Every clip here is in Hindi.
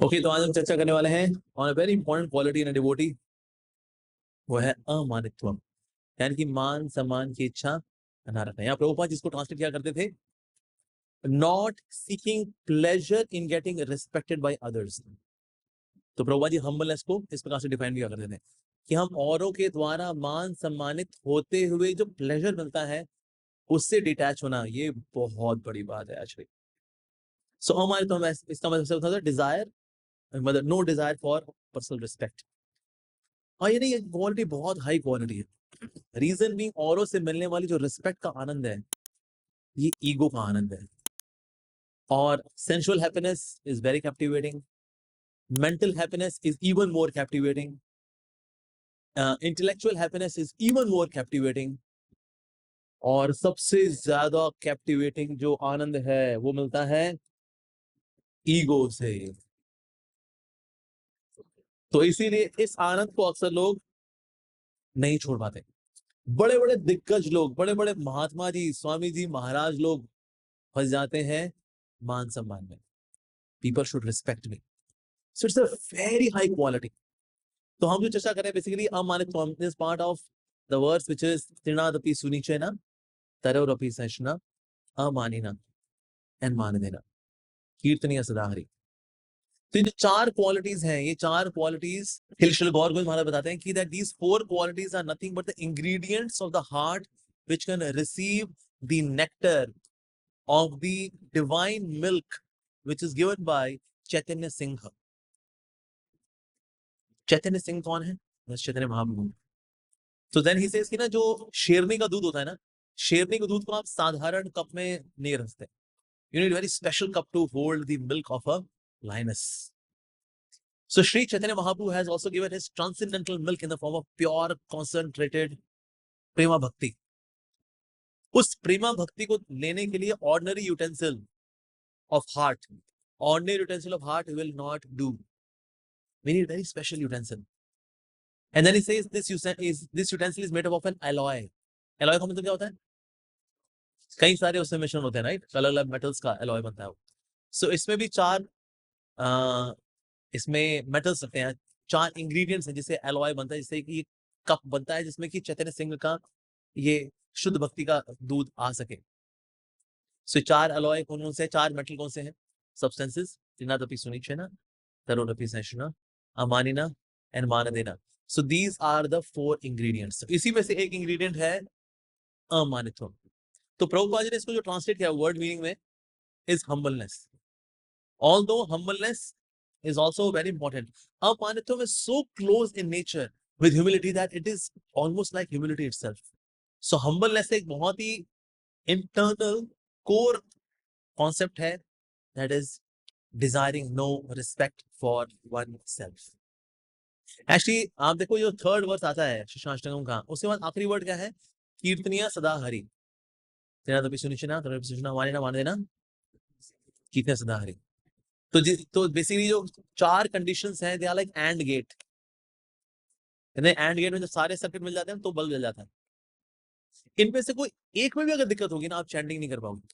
ओके, तो आज हम चर्चा करने वाले हैं on a very important quality in a devotee, वो है अमानित्वम, यानी कि मान सम्मान की इच्छा न रखना। यहाँ प्रभुपाद जिसको ट्रांसलेट किया करते थे, not seeking pleasure in getting respected by others. तो प्रभुपाद जी हम्बलनेस को इस प्रकार से डिफाइन किया करते थे कि हम औरों के द्वारा मान सम्मानित होते हुए जो प्लेजर मिलता है उससे डिटैच होना, ये बहुत बड़ी बात है एक्चुअली। सो अमानित्वम इसका मतलब होता है डिजायर, मतलब no desire for personal respect. और ये नहीं, ये क्वालिटी बहुत हाई क्वालिटी है। रीजन भी औरों से मिलने वाली जो रिस्पेक्ट का आनंद है, ये ईगो का आनंद है। और sensual happiness is very captivating, mental happiness is even more captivating, intellectual happiness is even more captivating, और सबसे ज्यादा कैप्टिवेटिंग जो आनंद है वो मिलता है ईगो से। तो इसीलिए इस आनंद को अक्सर लोग नहीं छोड़ पाते। बड़े बड़े दिग्गज लोग, बड़े बड़े महात्मा जी, स्वामी जी, महाराज लोग फंस जाते हैं मान सम्मान में। People should respect me, so it's a very high quality. तो हम जो चर्चा करें बेसिकली अमानित्वम is part of the verse which is तृणादपि सुनिचेना तरौरपि सहिष्णुना अमानिना एंड मान देना कीर्तनीय सदाहरि। तो ये जो चार क्वालिटीज हैं, ये चार क्वालिटीज हिलशल गौर गोविंद महाराज बताते हैं कि that these four qualities are nothing but the ingredients of the heart which can receive the nectar of the divine milk which is given by Chaitanya Singh. चैतन्य सिंह कौन है? चैतन्य महाप्रभु। तो देन ही सेज कि ना, जो शेरनी का दूध होता है ना, शेरनी के दूध को आप साधारण कप में नहीं रखते, you need very special cup to hold the milk of a lioness. So Sri Chaitanya Mahaprabhu has also given his transcendental milk in the form of pure concentrated prema bhakti. उस प्रेमा भक्ति को लेने के लिए ordinary utensil of heart, ordinary utensil of heart will not do. We need very special utensil. And then he says this utensil is made up of an alloy. Alloy का मतलब क्या होता है? कई सारे उसमें मिश्रण होते हैं, राइट? अलग अलग मेटल्स का alloy बनता है। सो इसमें भी चार इसमें मेटल्स रखते हैं, चार इंग्रेडिएंट्स हैं जिससे alloy बनता है, जिससे कि कप बनता है जिसमें कि चैतन्य सिंह का ये शुद्ध भक्ति का दूध आ सके। सो चार alloy कौन से हैं? चार मेटल कौन से हैं? सब्सटेंसेस त्रिनादपि सुनिचेना तरौरपि सहिष्णुना अमानिना एंड मानदेना। So these are the four ingredients. इसी में से एक इंग्रेडिएंट है अमानित्वम। तो प्रभुपाद जी ने इसको जो ट्रांसलेट किया वर्ड मीनिंग में is humbleness. Although humbleness is also very important, अमानित्वम is so close in nature with humility that it is almost like humility itself. So humbleness एक बहुत ही इंटरनल कोर कॉन्सेप्ट है, that is desiring no respect for oneself. Actually आप देखो जो थर्ड वर्स आता है शिशाष्टकम का, उसके बाद आखिरी वर्ड क्या है? कीर्तनीय सदा हरि, त्रिनादपि सुनिचेना तरौरपि सहिष्णुना अमानिना मान देना कीर्तनीय सदा हरि। तो बेसिकली जो चार कंडीशंस हैं, they are like and gate. And gate में जब सारे सर्किट मिल जाते हैं तो बल्ब जल जाता है। इनमें से कोई एक में भी अगर दिक्कत होगी ना, आप चैंटिंग नहीं कर पाओगे।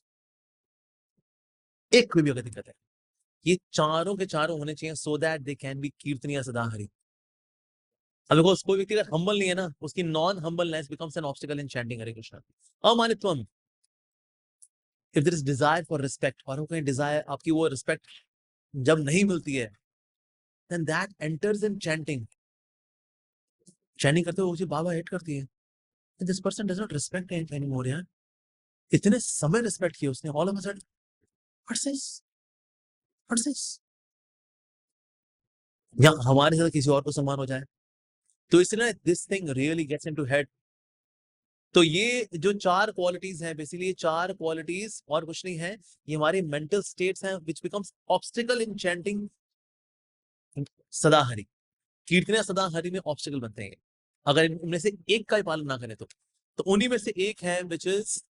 एक में भी अगर दिक्कत है, ये चारों के चारों होने चाहिए so that they can be कीर्तनीय सदा हरि। अब देखो कोई व्यक्ति अगर हम्बल नहीं है ना, उसकी non humbleness becomes an obstacle in chanting Hare Krishna. अमानित्वम, if there is desire for respect, और कोई डिजायर, आपकी वो रिस्पेक्ट जब नहीं मिलती है, then that enters in chanting. Chanting करते हुए मुझे बाबा हेट करती है, this person does not respect anymore. यार इतने समय रिस्पेक्ट किया उसने, all of a sudden what's this, what's this, या हमारे साथ किसी और को सम्मान हो जाए। तो इसलिए this thing really gets into head. तो ये जो चार क्वालिटीज हैं, बेसिकली ये चार क्वालिटीज और कुछ नहीं है, ये हमारे मेंटल स्टेट्स हैं which becomes obstacle in chanting सदा हरि। कीर्तनिया सदा हरि में ऑब्स्टिकल बनते हैं अगर इनमें से एक का ही पालन ना करें तो उन्हीं में से एक है व्हिच इज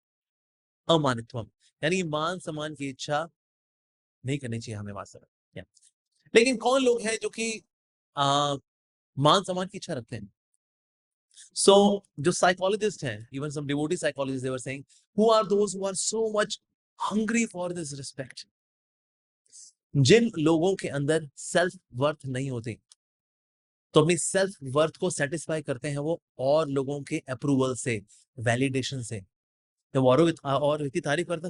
अमानित्वम, यानी मान सम्मान की इच्छा नहीं करनी चाहिए हमें वास्तव में। लेकिन कौन लोग हैं जो कि मान सम्मान की इच्छा रखते हैं? So, जो psychologists हैं, even some devotee psychologists, they were saying, who are those who are so much hungry for this respect? जिन लोगों के अंदर सेल्फ वर्थ नहीं होती, तो अपनी सेल्फ वर्थ को सेटिस्फाई करते हैं वो और लोगों के अप्रूवल से, वैलिडेशन से। जब और व्यक्ति तारीफ करता,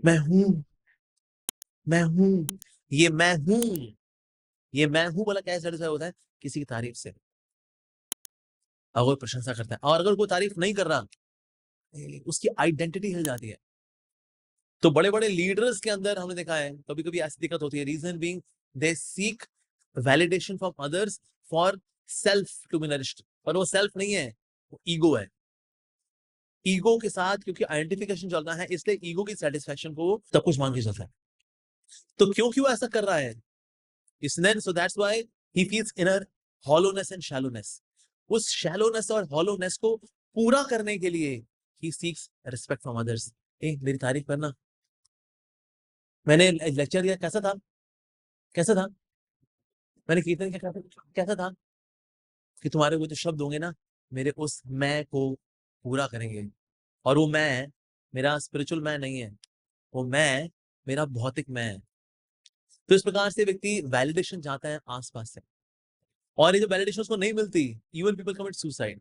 मैं हूं, ये मैं हूं बोला क्या सेटिस्फाई होता है? किसी की तारीफ से। अगर कोई प्रशंसा करता है, और अगर कोई तारीफ नहीं कर रहा, उसकी आइडेंटिटी हिल जाती है। तो बड़े बड़े लीडर्स के अंदर हमने देखा है कभी कभी ऐसी दिक्कत होती है। Reason being they seek validation from others for self to be nourished, पर वो सेल्फ नहीं है, वो ईगो है। ईगो के साथ क्योंकि आइडेंटिफिकेशन चल रहा है, इसलिए ईगो की सेटिस्फेक्शन को सब कुछ मान के चलता है। तो क्योंकि वो ऐसा कर रहा है, इसलिए so that's why he feels inner hollowness and shallowness. उस शैलोनेस और हॉलोनेस को पूरा करने के लिए ही सीक्स रिस्पेक्ट फ्रॉम अदर्स। मेरी तारीफ करना, मैंने लेक्चर दिया कैसा था, कैसा था, मैंने कीर्तन किया कैसा था, कि तुम्हारे वो जो शब्द होंगे ना, मेरे उस मैं को पूरा करेंगे। और वो मैं मेरा स्पिरिचुअल मैं नहीं है, वो मैं मेरा भौतिक मैं है। तो इस प्रकार से व्यक्ति वैलिडेशन चाहता है आसपास से, और ये जो वैलिडेशन उसको नहीं मिलती, इवन पीपल कमिट सुसाइड।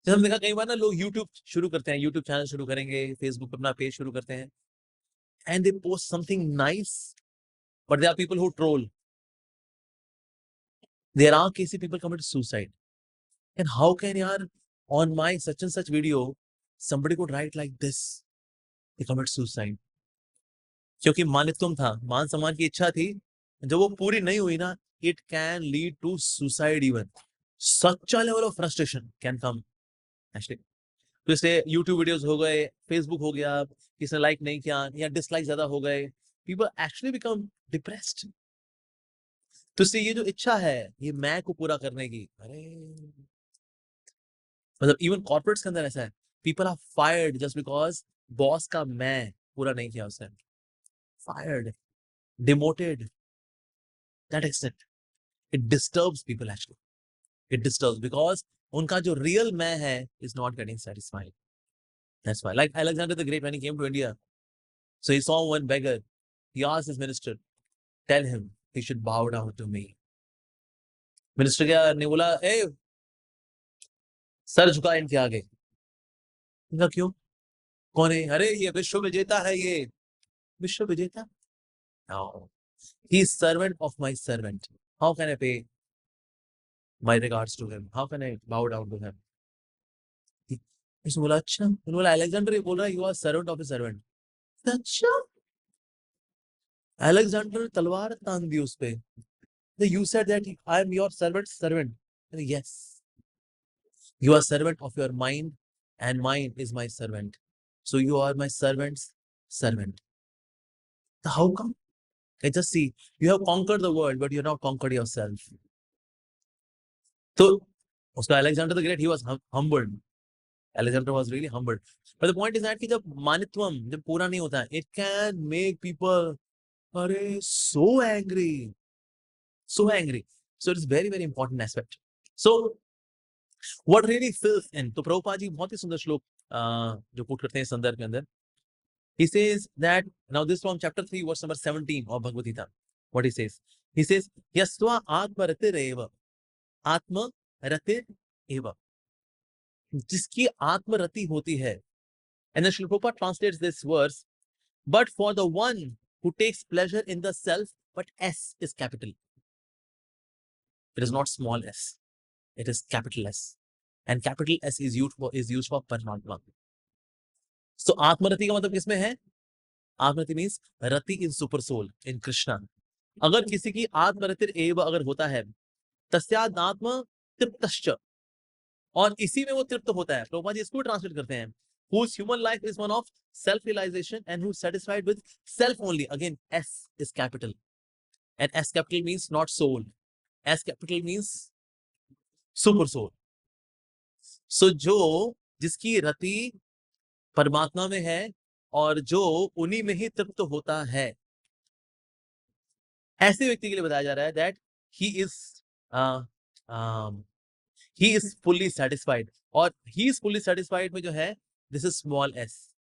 जैसे हमने देखा कई बार ना, लोग यूट्यूब शुरू करते हैं, यूट्यूब चैनल शुरू करेंगे, फेसबुक पे अपना पेज शुरू करते हैं, and they post something nice, but there are people who troll, there are cases people commit suicide. And how can यार on my such and such video somebody could write like this, they commit suicide। क्योंकि मानित्वम था, मान सम्मान की इच्छा थी, जब वो पूरी नहीं हुई ना, it can lead to suicide even। such a level of frustration can come actually। तो इसलिए YouTube वीडियोस हो गए, Facebook हो गया, किसने लाइक नहीं किया या डिसलाइक ज्यादा हो गए, people actually become depressed। तो इसलिए ये जो इच्छा है ये मैं को पूरा करने की, अरे मतलब इवन कॉर्पोरेट्स के अंदर ऐसा है, people are fired just because boss का मैं पूरा नहीं किया उसने, fired, demoted. That extent it disturbs people actually, it disturbs because उनका जो रियल मैं है is not getting satisfied. That's why like Alexander the Great, when he came to India, so he saw one beggar, he asked his minister, tell him he should bow down to me। Minister क्या ने बोला, ए सर झुका इनके आगे। इनका क्यों, कौन है, अरे ये विश्व विजेता है, ये विश्व विजेता। No, he is servant of my servant, how can I pay my regards to him, how can I bow down to him। उसने बोला अच्छा, उन्होंने बोला अलेक्जेंडर ये बोल रहा है you are servant of a servant. अच्छा, अलेक्जेंडर तलवार तान दी उस पे, you said that I am your servant servant, yes you are servant of your mind and mind is my servant, so you are my servant's servant. How come, I just see you have conquered the world but you have not conquered yourself। तो उसका Alexander the Great, he was humbled, Alexander was really humbled, but the point is that कि जब मानित्वम जब पूरा नहीं होता है, it can make people अरे so angry, so angry। So it is very very important aspect। So what really fills in, तो प्रभुपाद जी बहुत ही सुंदर श्लोक जो कोट करते हैं संदर्भ के अंदर। He says that, now this from chapter 3 verse number 17 of Bhagavad Gita, what he says, yasva atmaratireva, आत्मरतिरेव, जिसकी आत्मरति होती है। And then Srila Prabhupada translates this verse, but for the one who takes pleasure in the self, but S is capital, it is not small s, it is capital S, and capital S is used for Paramatma। So आत्मरति का मतलब किसमें है, आत्मरति मीन्स रति इन सुपर सोल, इन कृष्णा। अगर किसी की आत्मरतिर एव अगर होता है, तस्यादात्म तृप्तश्च, और इसी में वो तृप्त होता है। प्रभुपाद जी इसको ट्रांसलेट करते हैं, whose human life is one of self realization and who's satisfied with self only। Again S is capital, and S capital means not soul, S capital means super soul। So जो जिसकी रति परमात्मा में है और जो उन्हीं में ही तृप्त होता है, ऐसे व्यक्ति के लिए बताया जा रहा है that he is fully satisfied। और he is fully satisfied में जो है, this is small s।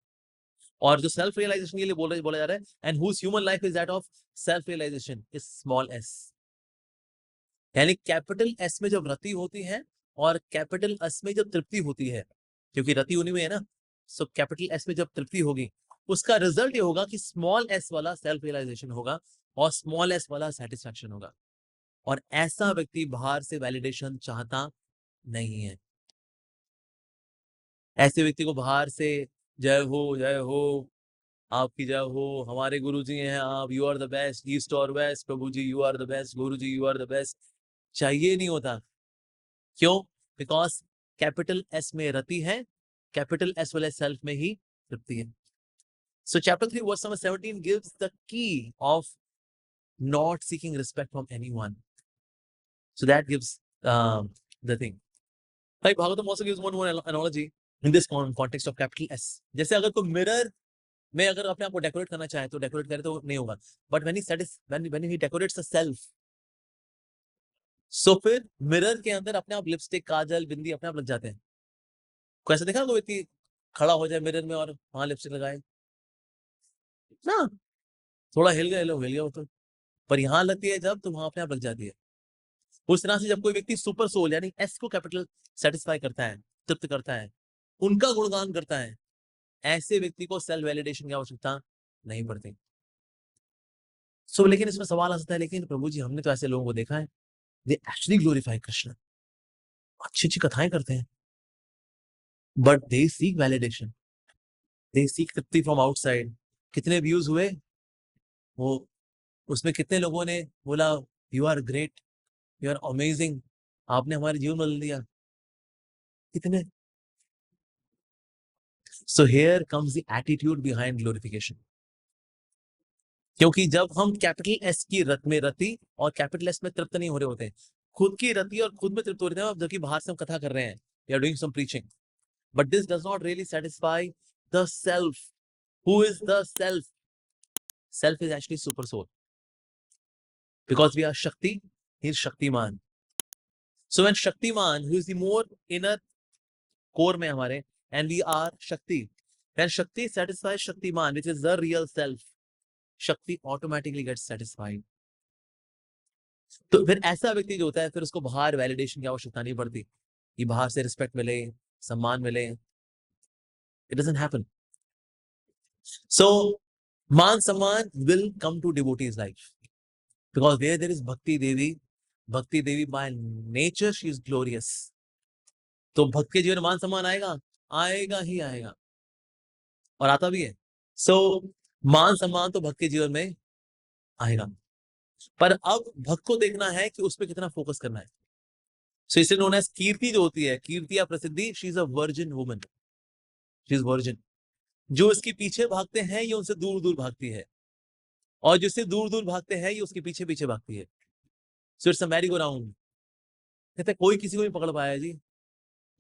और जो सेल्फ रियलाइजेशन के लिए बोला जा रहा है, and whose human life is that of self realisation is small S. यानी कैपिटल एस में जब रति होती है और कैपिटल एस में जब तृप्ति होती है, क्योंकि रति उन्हीं में है ना, सो कैपिटल एस में जब तृप्ति होगी उसका रिजल्ट ये होगा कि स्मॉल एस वाला सेल्फ रियलाइजेशन होगा और स्मॉल एस वाला सेटिस्फैक्शन होगा। और ऐसा व्यक्ति बाहर से वैलिडेशन चाहता नहीं है। ऐसे व्यक्ति को बाहर से जय हो, आपकी जय हो, हमारे गुरु जी हैं आप, you are the best, east और west, Prabhu ji you are the best, guru ji you are the best, चाहिए नहीं होता। क्यों? बिकॉज कैपिटल एस में रति है, कैपिटल एस वाले सेल्फ में ही तृप्ति है। So chapter 3 verse number 17 gives the key of not seeking respect from anyone. So that gives the thing. भाई Bhagavatam also gives one more analogy in this context of capital S. जैसे अगर कोई मिरर में अगर अपने आप को डेकोरेट करना चाहे तो डेकोरेट करे तो नहीं होगा, but when he decorates the self, सो फिर मिरर के अंदर अपने आप लिपस्टिक, काजल, बिंदी अपने आप लग जाते हैं। कोई ऐसा देखा कोई व्यक्ति खड़ा हो जाए मिरर में और वहां लिपस्टिक लगाए ना, थोड़ा हिल गया वो तो, पर यहाँ लगती है जब तो वहां अपने आप लग जाती है। उस तरह से जब कोई व्यक्ति सुपर सोल यानी एस को कैपिटल सेटिस्फाई करता है, तृप्त करता है, उनका गुणगान करता है, ऐसे व्यक्ति को सेल्फ वैलिडेशन की आवश्यकता नहीं पड़ती। सो लेकिन इसमें सवाल आ सकता है, लेकिन प्रभु जी हमने तो ऐसे लोगों को देखा है, दे एक्चुअली ग्लोरीफाई कृष्ण, अच्छी अच्छी कथाएं करते हैं, but they seek validation, they seek तृप्ति फ्रॉम आउटसाइड। कितने व्यूज हुए वो, उसमें कितने लोगों ने बोला you are great, you are amazing, आपने हमारे जीवन बदल दिया, कितने। So here comes the attitude behind glorification. क्योंकि जब हम कैपिटल एस की रत में रति और कैपिटल एस में तृप्त नहीं हो रहे होते, खुद की रति और खुद में तृप्त हो रहे हैं, जबकि बाहर से हम कथा कर रहे हैं, we are doing some preaching, but this does not really satisfy the self. Who is the self? Self is actually super soul, because we are shakti, he is shaktiman. So when shaktiman who is the more inner core में हमारे, and we are shakti, when shakti satisfies shaktiman which is the real self, shakti automatically gets satisfied. तो फिर ऐसा व्यक्ति जो होता है, फिर उसको बाहर वैलिडेशन की आवश्यकता नहीं पड़ती कि बाहर से रिस्पेक्ट मिले, सम्मान मिले, इट डजंट हैपन। सो मान सम्मान will come to devotees life, because where there is bhakti Devi by nature she is glorious. तो भक्त के जीवन में मान सम्मान आएगा, आएगा ही आएगा, और आता भी है। सो मान सम्मान तो भक्त के जीवन में आएगा, पर अब भक्त को देखना है कि उस पर कितना फोकस करना है। सो इसे नोन एज कीर्ति जो होती है, कीर्ति या प्रसिद्धि, she is a virgin woman, she is virgin. जो इसके पीछे भागते हैं ये उनसे दूर दूर भागती है, और जिससे दूर दूर भागते हैं ये उसके पीछे पीछे भागती है। सो it's a merry go round. कहते कोई किसी को नहीं पकड़ पाया जी,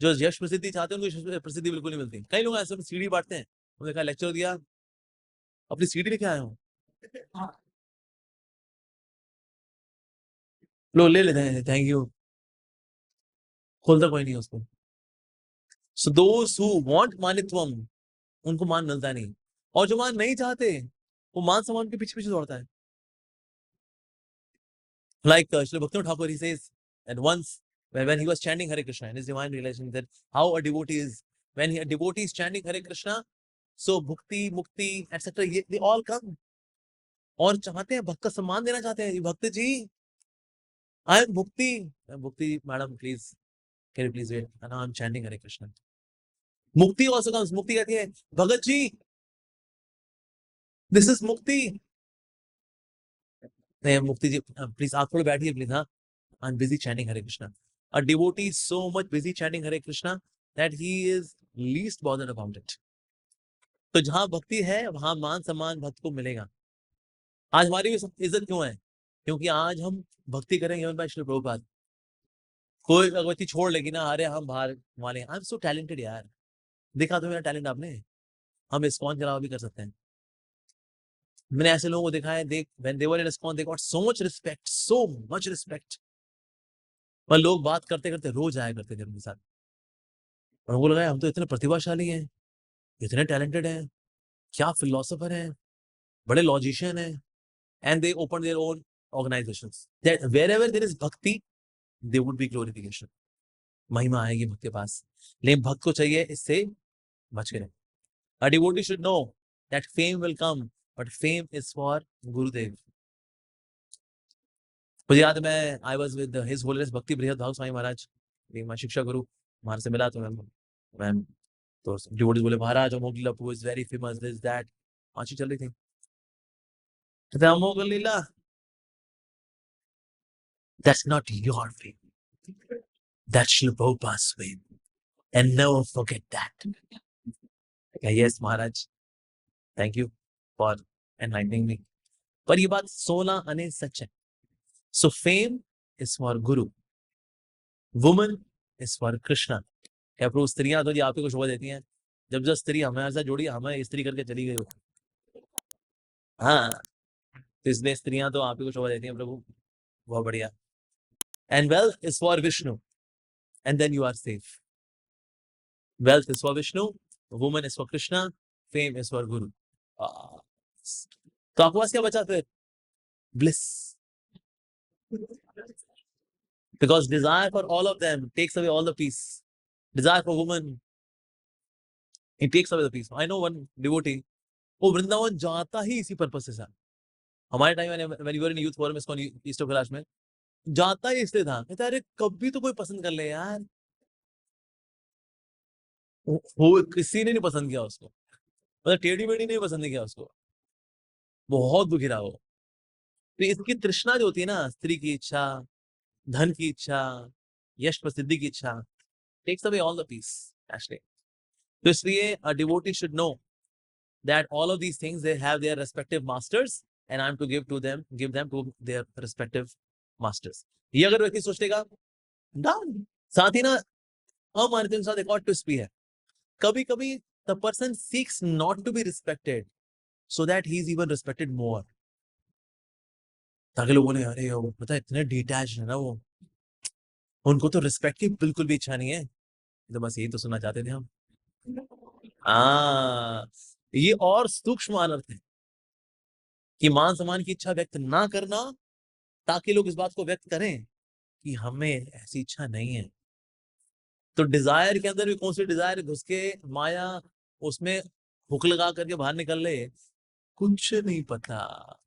जो यश प्रसिद्धि चाहते हैं उनको यश प्रसिद्धि बिल्कुल नहीं मिलती। कई लोग ऐसे सीढ़ी बांटते हैं, उन्होंने कहा लेक्चर दिया, अपनी सीढ़ी लेके आया हूँ, लो ले लेते हैं, थैंक यू, खोलता कोई नहीं उसको। सो दोस हु वांट मानित्वम, उनको मान मिलता नहीं, और जो मान नहीं चाहते वो मान सम्मान के पीछे पीछे दौड़ता है। Like Srila Bhaktivinoda Thakur, he says that once when he was chanting Hare Krishna in his divine realization, that how a devotee is, when a devotee is chanting Hare Krishna, so bhakti, mukti, etc. they all come, और चाहते हैं, भक्त का सम्मान देना चाहते हैं, bhakt ji I am bhakti madam please, can you please wait, I am chanting Hare Krishna. Mukti also comes, मुक्ति कहती है भगत जी दिस इज मुक्ति, नहीं मुक्ति जी प्लीज आप थोड़ा बैठिए प्लीज, हाँ I am busy chanting Hare Krishna. A devotee is so much busy chanting Hare Krishna that he is least bothered about it. तो जहां भक्ति है वहां मान सम्मान भक्त को मिलेगा। आज हमारी इज्जत क्यों है? क्योंकि आज हम भक्ति करेंगे हमारे श्री प्रभुपाद, कोई भगवती छोड़ लेगी ना, अरे हम बाहर वाले, आई एम सो टैलेंटेड यार, देखा तो मेरा टैलेंट आपने, हम ISKCON के अलावा भी कर सकते हैं। मैंने ऐसे लोगों को देखा है, देख when they were in ISKCON they got so much respect, पर लोग बात करते करते रोज आया करते थे उनके साथ, और उनको लगा हम तो इतने प्रतिभाशाली हैं, इतने टैलेंटेड हैं, क्या फिलोसोफर है, बड़े लॉजिशियन है, and they open their own organisations that wherever there is bhakti there would be glorification. महिमा आएगी भक्त के पास, लेकिन भक्त को चाहिए इससे बच के रहे। A devotee should know that fame will come, but fame is for Gurudev. मुझे याद है, मैं I was with his holiness भक्ति बृहद भाव स्वामी महाराज, मैं शिक्षा गुरु, हमारे से मिला तो मैं तो डिवोटीज बोले Maharaj Amogh Lila Prabhu is very famous, this that, आंची चल रही थी। तो Amogh Lila, that's not your fame, that's Srila Prabhupada's fame, and never forget that. Yes Maharaj, thank you for enlightening me. पर ये बात 16 आने सच है। So fame is for Guru, woman is for Krishna। क्या प्रभु स्त्रियां तो जी आप ही को शोभा देती हैं, जब जब स्त्री हमारे साथ जोड़ी हमें स्त्री करके चली गई हो, हाँ, तो इसलिए स्त्रियां तो आप ही को शोभा देती हैं प्रभु, बहुत बढ़िया। And wealth is for Vishnu, and then you are safe। Wealth is for Vishnu, woman is for Krishna, fame is for Guru। तो आपके पास क्या बचा फिर? Bliss। Because desire for all of them takes away all the peace। Desire for woman, it takes away the peace। I know one devotee, वो वृंदावन जाता ही इसी पर्पस से था। हमारे टाइम में when we were in youth forum ISKCON east of Kailash में, जाता ही इसलिए था, कहता अरे कभी तो कोई पसंद कर ले यार, वो किसी ने नहीं पसंद किया उसको, मतलब टेढ़ी मेढ़ी ने पसंद नहीं किया उसको, बहुत दुखी रहा वो। तो इसकी तृष्णा जो होती है ना, स्त्री की इच्छा, धन की इच्छा, यश प्रसिद्धि की इच्छा, takes away all the peace actually। तो इसलिए a devotee should know that all of these things they have their respective masters and I am to give them to their respective masters। ये अगर व्यक्ति सोच लेगा, डन। साथ ही ना हमारे साथ एक और ट्विस्ट भी है, कभी कभी the person seeks not to be respected so that he is even respected more, ताकि लोग बोले अरे वो पता है इतने डिटैच है ना वो, उनको तो रिस्पेक्ट की बिल्कुल भी इच्छा नहीं है। तो बस यही तो सुनना चाहते थे हम। ये और सूक्ष्म अर्थ है कि मान सम्मान की इच्छा व्यक्त ना करना, ताकि लोग इस बात को व्यक्त करें कि हमें ऐसी इच्छा नहीं है। तो डिजायर के अंदर भी कौन सी डिजायर घुस के माया उसमें हुक लगा करके बाहर निकल ले, कुछ नहीं पता।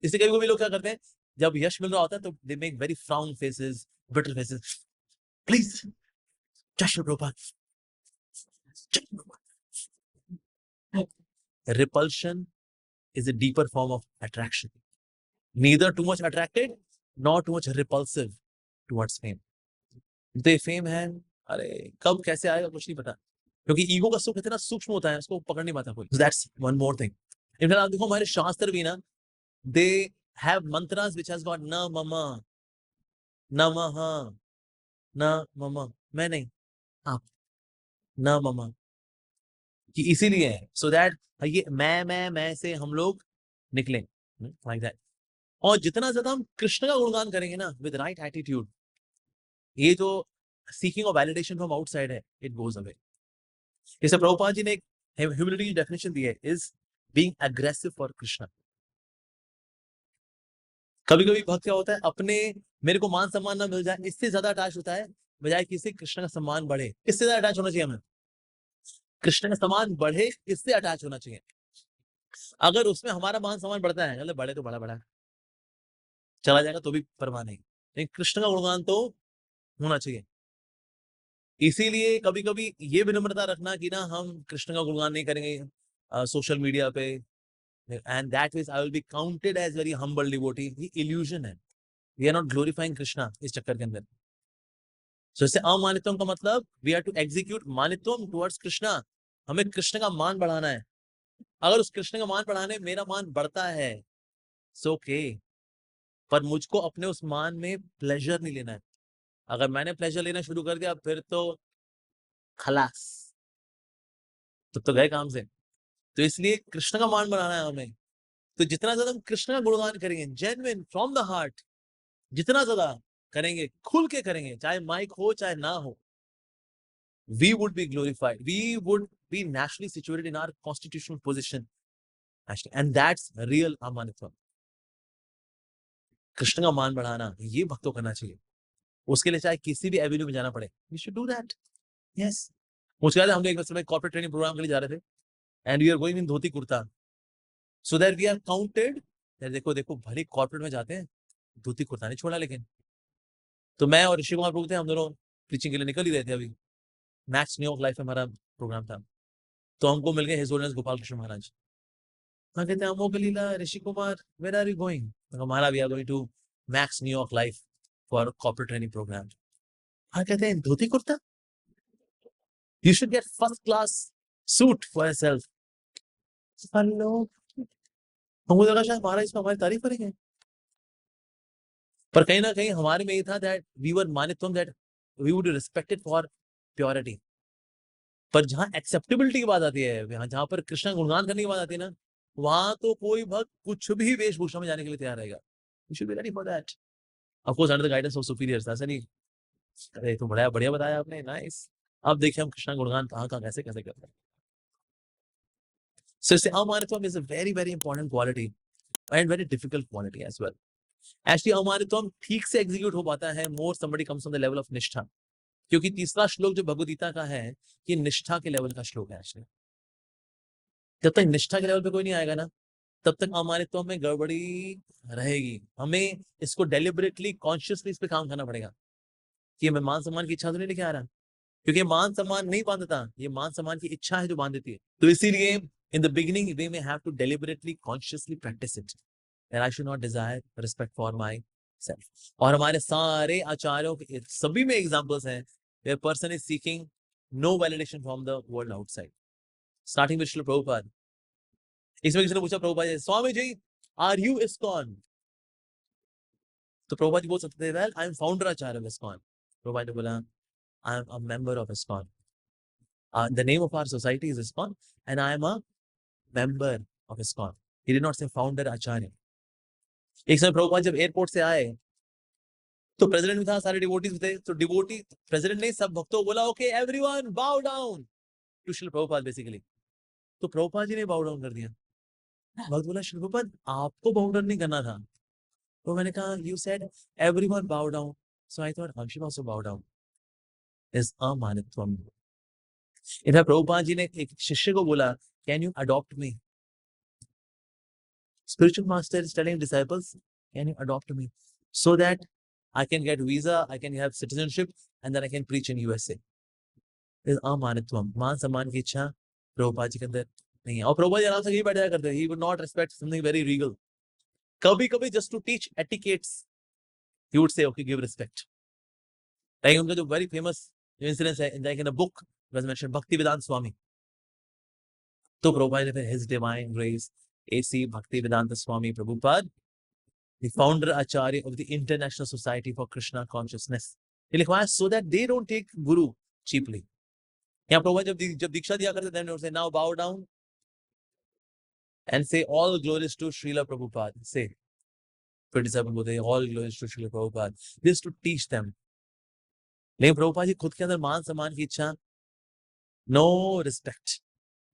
इसलिए कभी कभी लोग क्या करते हैं, जब यश मिल रहा होता है तो they make very frown faces, bitter faces, please जय Prabhupada. Repulsion is a deeper form of attraction, neither too much attracted nor too much repulsive towards fame। तो फेम है, अरे कब कैसे आएगा कुछ नहीं पता, क्योंकि ईगो का सुख इतना सूक्ष्म होता है, उसको पकड़ नहीं पाता कोई। That's one more thing। In fact आप देखो हमारे शास्त्र भी ना, they have mantras which has got na mama, नमः, ना ममा, मैं नहीं आप, ना ममा, कि इसीलिए है सो दैट ये मैं से हम लोग निकले, लाइक दैट। और जितना ज्यादा हम कृष्ण का गुणगान करेंगे ना विद राइट एटीट्यूड, ये जो seeking of validation from outside है, इट गोज अवे। जैसे प्रभुपाद जी ने एक ह्यूमिलिटी की डेफिनेशन दी है, is being aggressive for Krishna. कभी कभी भक्त क्या होता है, अपने मेरे को मान सम्मान ना मिल जाए इससे ज्यादा अटैच होता है, बजाय किसी कृष्ण का सम्मान बढ़े इससे ज्यादा अटैच होना चाहिए हमें। कृष्ण का सम्मान बढ़े इससे अटैच होना चाहिए। अगर उसमें हमारा मान सम्मान बढ़ता है, मतलब बढ़े तो बड़ा बड़ा चला जाएगा तो भी परवाह नहीं, लेकिन कृष्ण का गुणगान तो होना चाहिए। इसीलिए कभी कभी ये विनम्रता रखना कि ना हम कृष्ण का गुणगान नहीं करेंगे सोशल मीडिया पे, and that means I will be counted as very humble devotee. ये इल्यूजन है, we are not glorifying Krishna इस चक्कर के अंदर। सो इससे अमानित्वम का मतलब वी आर टू एग्जीक्यूट मानित्वम टुवर्ड्स कृष्णा, हमें कृष्ण का मान बढ़ाना है। अगर उस कृष्ण का मान बढ़ाने मेरा मान बढ़ता है सो ओके, पर मुझको अपने उस मान में प्लेजर नहीं लेना है। अगर मैंने प्लेजर लेना शुरू कर दिया फिर तो खलास, तो गए काम से। तो इसलिए कृष्ण का मान बढ़ाना है हमें, तो जितना ज्यादा हम कृष्ण का गुणगान करेंगे जेन्युइन फ्रॉम द हार्ट, जितना ज्यादा करेंगे, खुल के करेंगे, चाहे माइक हो चाहे ना हो, we would be glorified, we would be naturally situated in our constitutional position actually, and that's real amanitvam. Krishna का मान बढ़ाना ये भक्तों करना चाहिए, उसके लिए चाहे किसी भी एवेन्यू में जाना पड़े, we should do that. Yes. मुझे याद है हम लोग एक समय कॉर्पोरेट ट्रेनिंग प्रोग्राम के लिए जा रहे थे, and we are going in dhoti kurta, so that we are counted. देखो देखो भले कॉर्पोरेट में जाते हैं, धोती कुर्ता नहीं छोड़ा, लेकिन तो मैं और ऋषि कुमार प्रभु थे, हम दोनों प्रीचिंग के लिए निकल ही रहे थे, अभी मैक्स न्यूयॉर्क लाइफ में हमारा प्रोग्राम था, तो हमको मिल गए हिज होलिनेस गोपाल कृष्ण महाराज। हाँ, कहते हैं Amogh Lila Rishi Kumar, where are you going? हमारा we are going to Max New York life for corporate training programme. हाँ, कहते हैं dhoti kurta, you should get first class suit for yourself. Hello, हमको लगा शायद महाराज इसमें हमारी तारीफ करेंगे, पर कहीं ना कहीं हमारे में ये था दैट वी वर मानित्वम, that we would respected for purity. पर जहां एक्सेप्टेबिलिटी की बात आती है, जहां पर कृष्ण गुणगान करने की बात आती है ना, वहां तो कोई भक्त कुछ भी वेशभूषा में जाने के लिए तैयार रहेगा। You should be ready for that, of course under the guidance of superiors. ऐसा नहीं, अरे तो बढ़िया बढ़िया बताया आपने, नाइस। अब देखिए हम कृष्ण गुणगान कहाँ कहाँ कैसे कैसे करते हैं। So amanitvam is a very very important quality and very difficult quality as well. Actually amanitvam ठीक से एग्जीक्यूट हो पाता है more somebody comes on the level of निष्ठा, क्योंकि तीसरा श्लोक जो भगवद गीता का है ये निष्ठा के लेवल का श्लोक है। एक्चुअली जब तक निष्ठा के लेवल पे कोई नहीं आएगा ना, तब तक अमानित्व में गड़बड़ी रहेगी। हमें इसको डेलिबरेटली कॉन्शियसली इस पे काम करना पड़ेगा कि मैं मान सम्मान की इच्छा तो नहीं लेके आ रहा, क्योंकि मान सम्मान नहीं बांधता, ये मान सम्मान की इच्छा है जो बांध देती है। तो इसीलिए in the beginning we may have to deliberately consciously practise it, that I should not desire respect for my self. और हमारे सारे आचार्यों के सभी में एग्जांपल्स हैं where person is seeking no validation from the world outside, starting with Srila Prabhupada. इसमें किसी ने पूछा Prabhupada Swami ji are you ISKCON? तो प्रभुपाद जी बोल सकते थे well I am founder acharya of ISKCON. Prabhupada ने बोला I am a member of ISKCON, the name of our society is ISKCON and I am a member of ISKCON. He did not say founder Acharya. एक समय प्रभुपाद जब एयरपोर्ट से आए तो प्रेसिडेंट भी था, सारे डिवोटीज भी थे, तो डिवोटी प्रेसिडेंट ने सब भक्तों को बोला okay everyone bow down to Srila Prabhupada basically. तो प्रभुपाद जी ने बाउ डाउन कर दिया। भक्त बोला श्रील प्रभुपाद आपको बाउ डाउन नहीं करना था। तो मैंने कहा you said everyone bow down, so I thought I should also bow down. Is अमानित्वम। इधर प्रभुपाद जी ने एक शिष्य को बोला can you adopt me? Spiritual master is telling disciples, can you adopt me so that I can get visa, I can have citizenship and then I can preach in USA. This is amanitvam, मान सम्मान की इच्छा प्रभुपाद जी के अंदर नहीं है। और प्रभुपाद जी आराम से यही बैठ जाया करते हैं, he would not respect something very regal. कभी कभी just to teach etiquettes he would say okay give respect. like उनका जो very famous incident है like in a book was mentioned Bhaktivedanta Swami, तो प्रभुपाद ने फिर his divine grace AC Bhaktivedanta Swami Prabhupada, the founder Acharya of the International Society for Krishna Consciousness, he लिखवाया so that they don't take guru cheaply. यहाँ प्रभुपाद जब दीक्षा दिया करते थे, they would say now bow down and say all glories to Srila Prabhupada. Say, फिर disciple बोलते हैं all glories to Srila Prabhupada. This is to teach them. लेकिन प्रभुपाद जी खुद के अंदर मान सम्मान की इच्छा, no respect,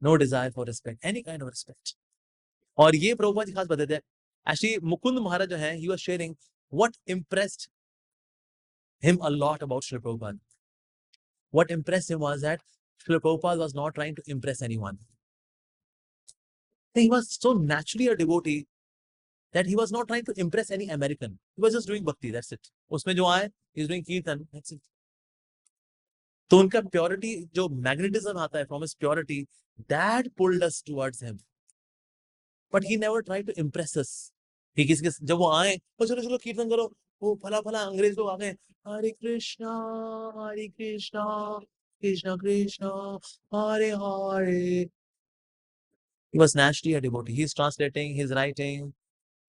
no desire for respect, any kind of respect. और ये प्रभुपाद जी खास बताते हैं। Actually, Mukund Maharaj जो है, he was sharing what impressed him a lot about Srila Prabhupada. What impressed him was that Srila Prabhupada was not trying to impress anyone. He was so naturally a devotee that he was not trying to impress any American. He was just doing bhakti, that's it. उसमें जो आए, he is doing kirtan, that's it. तो उनका purity, जो magnetism आता है from his purity, that pulled us towards him. But he never tried to impress us. कि किसके जब वो आए तो चलो चलो कीर्तन करो, वो फला फला अंग्रेज लोग आ गए हरे Krishna Krishna Krishna Hare Hare. He was naturally a devotee. He's translating, he's writing,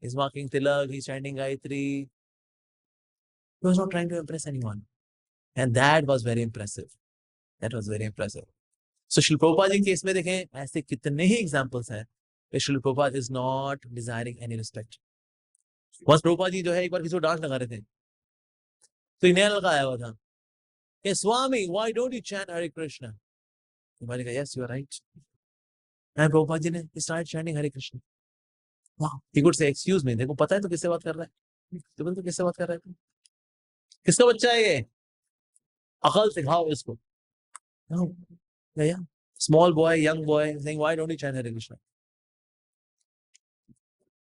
he's marking tilak, he's chanting Gayatri. He was not trying to impress anyone, and that was very impressive. That was very impressive. So Srila Prabhupada जी के केस में देखें ऐसे कितने ही examples हैं कि Srila Prabhupada is not desiring any respect. बस प्रभुपाद जी जो है एक बार किसी को डांस लगा रहे थे, तो नया लड़का आया हुआ था कि Swami why don't you chant Hare Krishna? मैंने कहा yes you are right, And Prabhupada ji ने started chanting Hare Krishna. Wow. He could say, excuse me, देखो पता है तो किससे बात कर रहा है? तो किससे बात कर रहा है? किसका बच्चा है ये? अकल सिखाओ इसको. No. Yeah. Small boy, young boy, saying, why don't you chant Hare Krishna?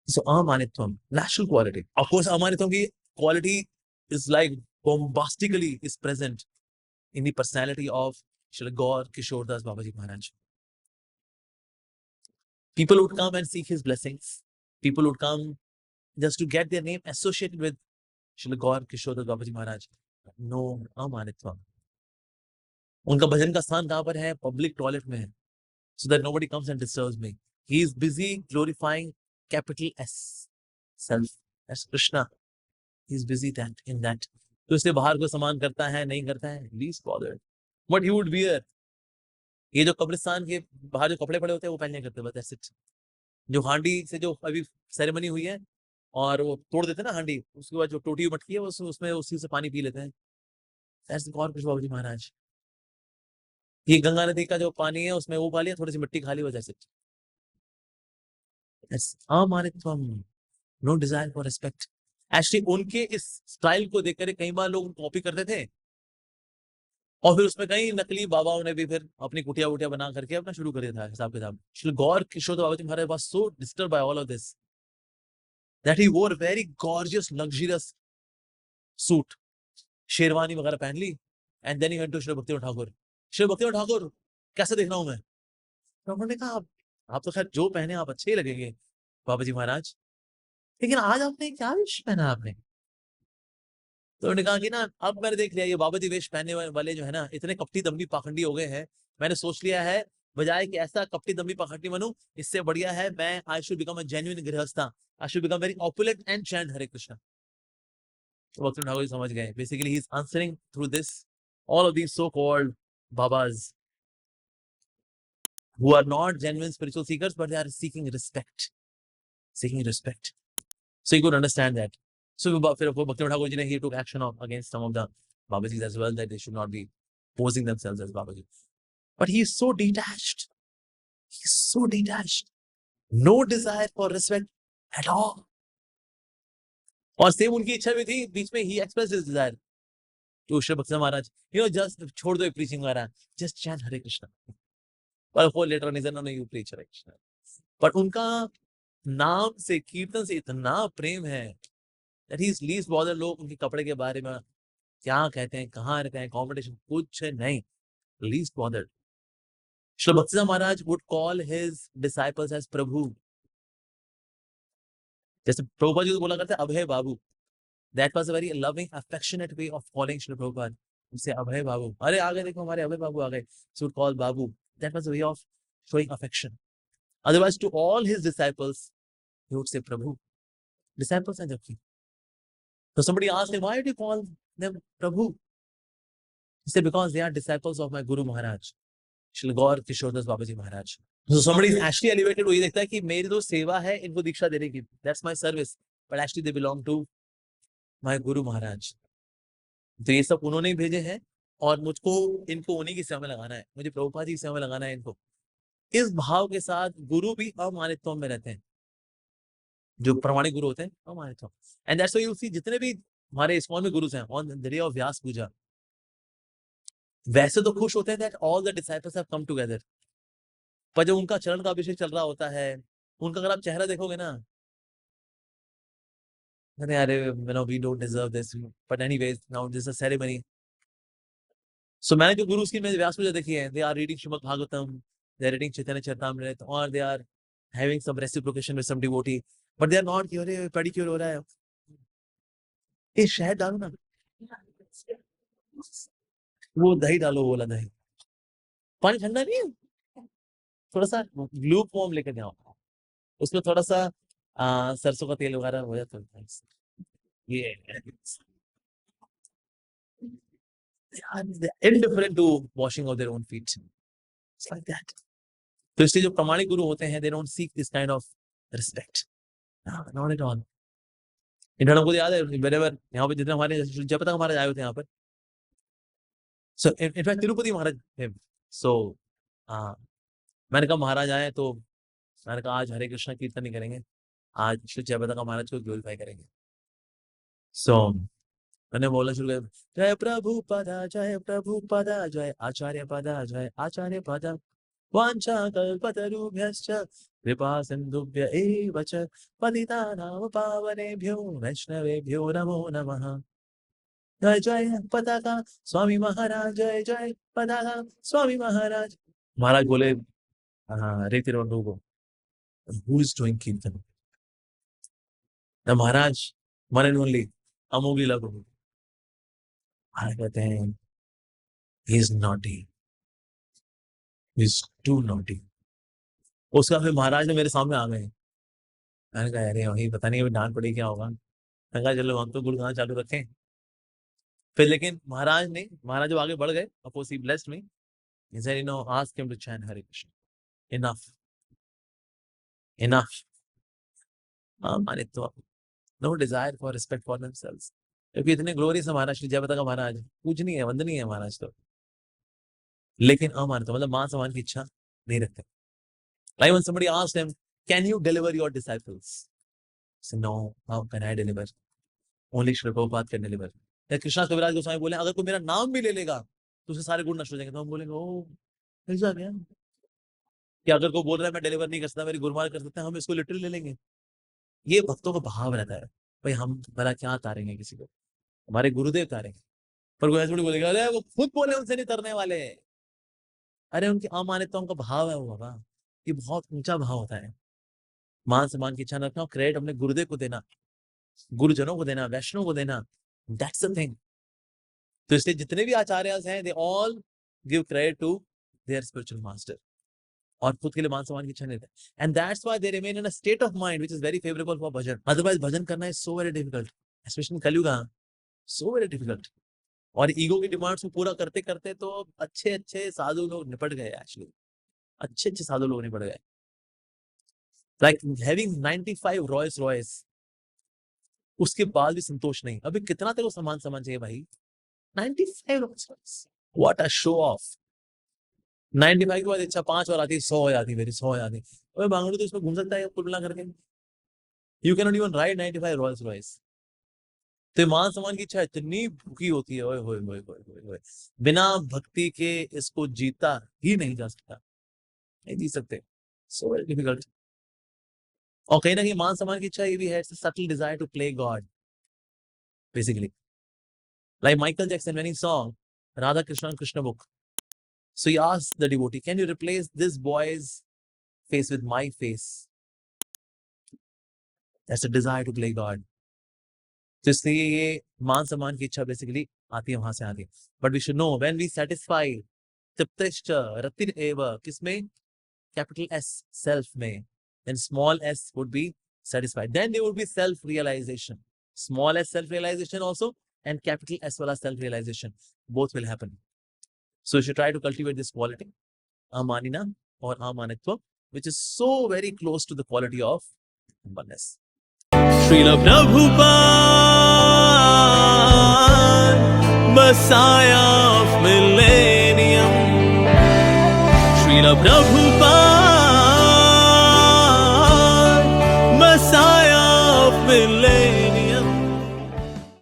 So amanitvam, natural quality. Of course, amanitvam ki quality is like bombastically is present in the personality of Shri Gaur Kishore Das Babaji Maharaj. People would come and seek his blessings. People would come just to get their name associated with Shri Gaur Kishore Das Babaji Maharaj. No amanitvam. उनका भजन का स्थान कहाँ पर है? पब्लिक टॉयलेट में है. So that nobody comes and disturbs me. He is busy glorifying capital S, self. That's Krishna. He is busy in that. तो इसलिए बाहर को समान करता है, नहीं करता है, least bothered. What he would wear. ये जो कब्रिस्तान के बाहर जो कपड़े पड़े होते हैं वो पहनने करते हैं, that's it. जो हांडी से जो अभी सेरेमनी हुई है और वो तोड़ देते हैं ना हांडी, उसके बाद जो टूटी मटकी है उसमें उसी से पानी पी लेते हैं. That's the Gaur Kishore Babaji Maharaj. ये गंगा नदी का जो पानी है उसमें वो खा लिया, थोड़ी सी मिट्टी खा ली, वो जैसे. That's amanitvam. No desire for respect. Actually, उनके इस स्टाइल को देखकर कई बार लोग कॉपी करते थे और फिर उसमें कई नकली बाबाओं ने भी फिर अपनी कुटिया वुटिया बना करके अपना शुरू कर दिया था हिसाब किताब. श्री गौर किशोर बाबाजी महाराज was so disturbed by all of this that he wore a very gorgeous, luxurious suit, sherwani वगैरह पहन ली, and then he went to Shri भक्ति ठाकुर. श्री भक्ति ठाकुर कैसे देख रहा हूं मैं? तो उन्होंने कहा आप तो खैर जो पहने आप अच्छे ही लगेंगे बाबा जी महाराज, लेकिन आज आपने क्या वेश पहना आपने? तो उन्होंने कहा कि ना अब मैंने देख लिया ये बाबा जी वेश पहनने वाले जो है ना इतने कपटी दम्भी पाखंडी हो गए हैं, मैंने सोच लिया है बजाय कि ऐसा कपटी दम्भी पाखंडी बनूं, इससे बढ़िया है मैं I should become a genuine grihastha, I should become very opulent and chant Hare Krishna. तो भक्त ठाकुर जी समझ गए. Basically he is answering through this all of these so called babas who are not genuine spiritual seekers, but they are seeking respect. Seeking respect. So you could understand that. So Bhakti Thakur ji, he took action against some of the Babajis as well, that they should not be posing themselves as Babaji. But he is so detached. He is so detached. No desire for respect at all. और सेम उनकी इच्छा भी थी, बीच में he expressed his desire to Shri Bhakti Maharaj. Just छोड़ दो preaching वगैरह, just chant Hare Krishna. But later on he said, no, you preach Hare Krishna. But उनका नाम से कीर्तन से इतना प्रेम है that he is least bothered. लोग उनके कपड़े के बारे में क्या कहते हैं, कहाँ रहते हैं, कॉम्पिटिशन कुछ नहीं, least bothered. Shri Bhakti Maharaj would call his disciples as Prabhu. जैसे प्रभुपाद जी को बोला करते अभय बाबू. That was a very loving, affectionate way of calling Shri Prabhupada. उनसे अभय बाबू, अरे आ गए देखो हमारे अभय बाबू आ गए. So would call Babu. That was a way of showing affection. Otherwise, to all his disciples, he would say Prabhu. Disciples and Jabki. So somebody asked him, why do you call them Prabhu? He said, because they are disciples of my Guru Maharaj, Shri Gaur Kishore Das Babaji Maharaj. So somebody is actually elevated. वो ये देखता है कि मेरी तो सेवा है इनको दीक्षा देने की. That's my service. But actually they belong to my Guru Maharaj. तो ये सब उन्होंने ही भेजे हैं और मुझको इनको उन्हीं की सेवा में लगाना है, मुझे प्रभुपाद जी की सेवा में लगाना है इनको. इस भाव के साथ गुरु भी अमानित्व में रहते हैं. जो प्रमाणिक गुरु होते हैं अमानित्व. And that's why you see जितने भी हमारे इस्कॉन में गुरुज हैं ऑन द डे ऑफ व्यास पूजा, वैसे तो खुश होते हैं that all the disciples have come together. पर जब उनका चरण का अभिषेक चल रहा होता है, उनका अगर आप चेहरा देखोगे ना, अरे अरे we don't deserve this, but anyways now this is a ceremony. So मैंने जो गुरुज की व्यास पूजा देखी है, they are reading Srimad Bhagavatam, they are reading Chaitanya Charitamrita, और they are having some reciprocation with some devotee, but they are not अरे पेडिक्योर हो रहा है, ये शहद डालो ना, वो दही डालो, बोला दही, पानी ठंडा नहीं है, थोड़ा सा ग्लूक फॉर्म लेकर जाओ, उसमें थोड़ा सा सरसों का तेल वगैरह हो जाता है. ये indifferent to washing of their own feet. It's like that. तो इसलिए जो प्रमाणिक गुरु होते हैं, they don't seek this kind of respect. No, not at all. इन्होंने हमको याद है whenever यहाँ पे जितने हमारे जब तक हमारे आए होते हैं यहाँ पर, so in fact Tirupati Maharaj, so मैंने कहा महाराज आए तो मैंने कहा आज हरे कृष्णा कीर्तन नहीं करेंगे, आज श्री जयप्रदा का महाराज को ग्लोरीफाई करेंगे। सो मैंने बोलना शुरू कर, जय प्रभु पदा जय प्रभु पदा जय आचार्य पदा जय आचार्य पदा वांछा कल्पतरुभ्यश्च कृपा सिन्धुभ्य एव च पतितानां पावनेभ्यो वैष्णवेभ्यो नमो नमः। जय जय पताका स्वामी महाराज, जय जय पताका स्वामी महाराज। महाराज बोले हाँ रे तिरुवंतु को, who is doing kirtan? The Maharaj one and only Amogh Lila Prabhu. Maharaj कहते हैं he is naughty, he is too naughty. उसका फिर महाराज ने मेरे सामने आ गए। मैंने कहा अरे वही पता नहीं अभी डांट पड़ी क्या होगा। मैंने कहा चलो हम तो गुड़गाना चालू रखें। फिर लेकिन महाराज जब आगे बढ़ गए, of course he blessed me. He said, ask him to chant Hare Krishna. Enough. मानित्व, no desire for respect for themselves. क्योंकि इतने ग्लोरी से महाराज श्री जयप्रदा का महाराज पूजनीय है, वंदनीय है महाराज तो, लेकिन अमानित्व मतलब मान सम्मान की इच्छा नहीं रखते। Like when somebody asked him, can you deliver your disciples? He said, no, how can I deliver? Only Shri Prabhupada can deliver. Krishna कविराज गोस्वामी बोले अगर कोई मेरा नाम भी ले लेगा तो उसे सारे गुण नष्ट हो जाएंगे। तो हम बोलेंगे ओ ऐसा क्या कि अगर कोई बोल रहा है मैं डिलीवर नहीं कर सकता, मेरी गुरुमार कर सकते हैं, हम इसको लिटरली ले लेंगे। ये भक्तों का भाव रहता है, भाई हम भला क्या तारेंगे किसी को, हमारे गुरुदेव तारेंगे। पर कोई ऐसे बोलेगा अरे वो खुद बोले उनसे नहीं तरने वाले। अरे उनकी अमानित्व का भाव है वो बाबा, ये बहुत ऊंचा भाव होता है। मान सम्मान की इच्छा न रखना, क्रेडिट अपने गुरुदेव को देना, गुरुजनों को देना, वैष्णव को देना, दैट्स द थिंग। तो इसलिए जितने भी आचार्य हैं they all give credit to their spiritual master, और खुद के लिए मान सम्मान की इच्छा नहीं रहती। And that's why they remain in a state of mind which is very favourable for bhajan. Otherwise bhajan करना is so very difficult, especially Kalyug, so very difficult. और ईगो की डिमांड्स को पूरा करते करते तो अच्छे अच्छे साधु लोग निपट गए, एक्चुअली अच्छे अच्छे साधु लोग निपट गए। लाइक हैविंग 95 रॉयल्स रॉयस, उसके बाद भी संतोष नहीं। अभी कितना तेरे को सम्मान चाहिए भाई? 95 Royals Royce, what a show off. 95 के बाद इच्छा 5 और आती है, 100 हो जाती, मेरी 100 हो जाती। अबे बांगड़ू तो इसमें घूम सकता है कुल मिला करके। You can not even ride 95 Royals Royce. तो मान सम्मान की इच्छा इतनी भूखी होती है, ओए होए होए होए होए, बिना भक्ति के इसको जीता ही नहीं जा सकता, नहीं जी सकते, सो वेरी डिफिकल्ट। और कहीं ना कहीं मान सम्मान की इच्छा ये भी है, subtle desire to play God basically. Like Michael Jackson when he saw Radha Krishna Krishna book, so he asked the devotee, can you replace this boy's face with my face? That's a desire to play God. तो इसलिए ये मान सम्मान की इच्छा बेसिकली आती है, वहां से आती है। But we should know when we satisfy तृप्तिश्च रतिर एव, किसमें? कैपिटल एस, सेल्फ में। then small s would be satisfied, then there would be self realization, small s self realization also, and capital S wala self realization, both will happen. So you should try to cultivate this quality, amanina or amanitva, which is so very close to the quality of oneness. Srila Prabhupada, Messiah of millennium, Srila Prabhupada